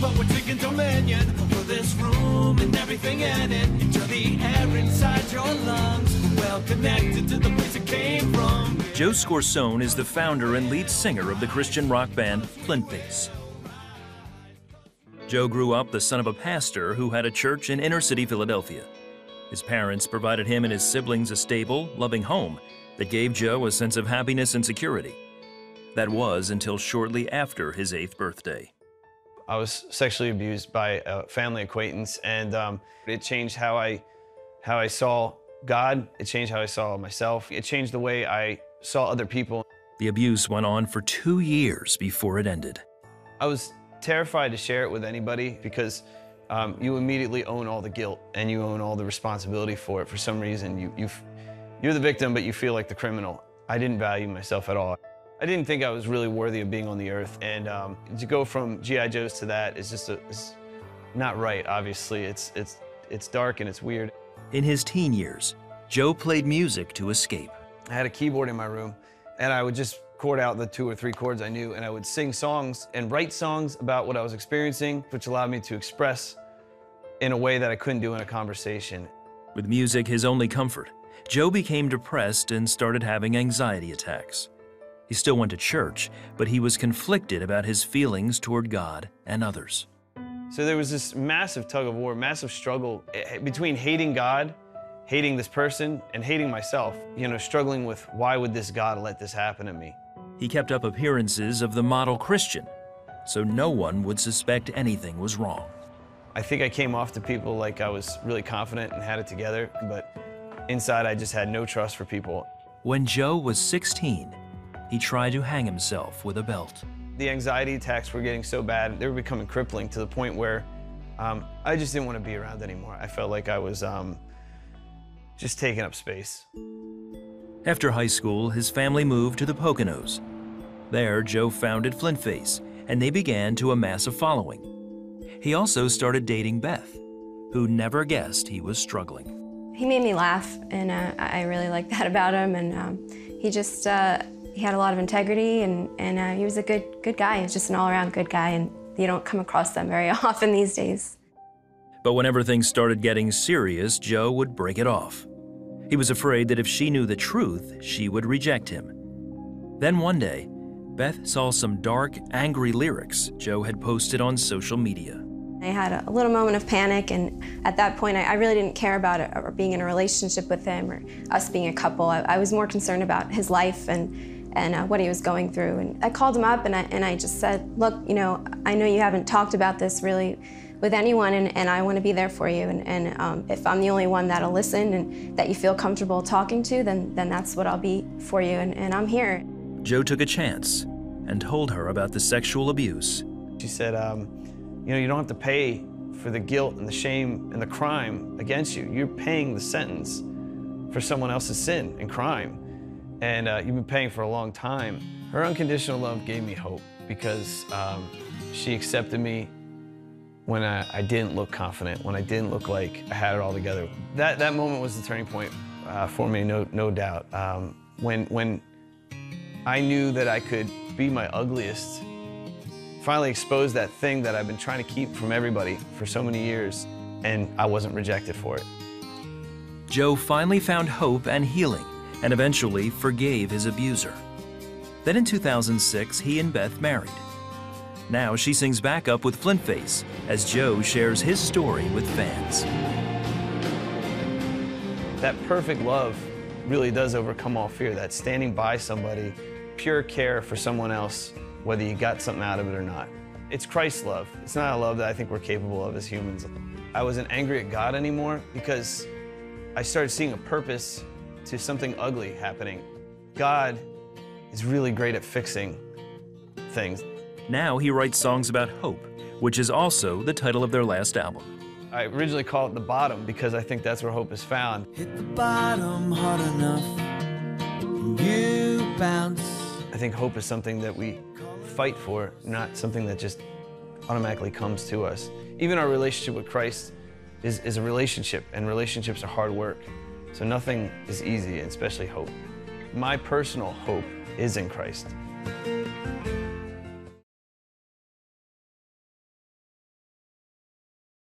but we're taking dominion for this room and everything in it. Into the air inside your lungs, well connected to the place it came from. Joe Scorsone is the founder and lead singer of the Christian rock band FLINTFACE. Joe grew up the son of a pastor who had a church in inner-city Philadelphia. His parents provided him and his siblings a stable, loving home that gave Joe a sense of happiness and security. That was until shortly after his 8th birthday. I was sexually abused by a family acquaintance, and it changed how I saw God. It changed how I saw myself. It changed the way I saw other people. The abuse went on for 2 years before it ended. I was terrified to share it with anybody because you immediately own all the guilt and you own all the responsibility for it. For some reason, you're the victim, but you feel like the criminal. I didn't value myself at all. I didn't think I was really worthy of being on the earth, and to go from G.I. Joes to that is just it's not right, obviously. It's dark and it's weird. In his teen years, Joe played music to escape. I had a keyboard in my room, and I would just chord out the 2 or 3 chords I knew, and I would sing songs and write songs about what I was experiencing, which allowed me to express in a way that I couldn't do in a conversation. With music his only comfort, Joe became depressed and started having anxiety attacks. He still went to church, but he was conflicted about his feelings toward God and others. So there was this massive tug of war, massive struggle between hating God, hating this person, and hating myself, you know, struggling with why would this God let this happen to me? He kept up appearances of the model Christian, so no one would suspect anything was wrong. I think I came off to people like I was really confident and had it together, but inside I just had no trust for people. When Joe was 16, he tried to hang himself with a belt. The anxiety attacks were getting so bad, they were becoming crippling to the point where I just didn't want to be around anymore. I felt like I was just taking up space. After high school, his family moved to the Poconos. There, Joe founded FLINTFACE, and they began to amass a following. He also started dating Beth, who never guessed he was struggling. He made me laugh, and I really liked that about him, and he just, he had a lot of integrity, and he was a good guy. He was just an all-around good guy, and you don't come across them very often these days. But whenever things started getting serious, Joe would break it off. He was afraid that if she knew the truth, she would reject him. Then one day, Beth saw some dark, angry lyrics Joe had posted on social media. I had a little moment of panic, and at that point, I really didn't care about it, or being in a relationship with him, or us being a couple. I was more concerned about his life and what he was going through. And I called him up, and I just said, look, you know, I know you haven't talked about this really with anyone, and I want to be there for you. And if I'm the only one that'll listen and that you feel comfortable talking to, then that's what I'll be for you, and I'm here. Joe took a chance and told her about the sexual abuse. She said, you know, you don't have to pay for the guilt and the shame and the crime against you. You're paying the sentence for someone else's sin and crime. And you've been paying for a long time. Her unconditional love gave me hope because she accepted me when I didn't look confident, when I didn't look like I had it all together. That moment was the turning point for me, no doubt. When I knew that I could be my ugliest, finally exposed that thing that I've been trying to keep from everybody for so many years, and I wasn't rejected for it. Joe finally found hope and healing, and eventually forgave his abuser. Then in 2006, he and Beth married. Now she sings backup with FLINTFACE as Joe shares his story with fans. That perfect love really does overcome all fear, that standing by somebody, pure care for someone else, whether you got something out of it or not. It's Christ's love. It's not a love that I think we're capable of as humans. I wasn't angry at God anymore because I started seeing a purpose to something ugly happening. God is really great at fixing things. Now he writes songs about hope, which is also the title of their last album. I originally called it The Bottom because I think that's where hope is found. Hit the bottom hard enough, and you bounce. I think hope is something that we fight for, not something that just automatically comes to us. Even our relationship with Christ is a relationship, and relationships are hard work. So nothing is easy, especially hope. My personal hope is in Christ.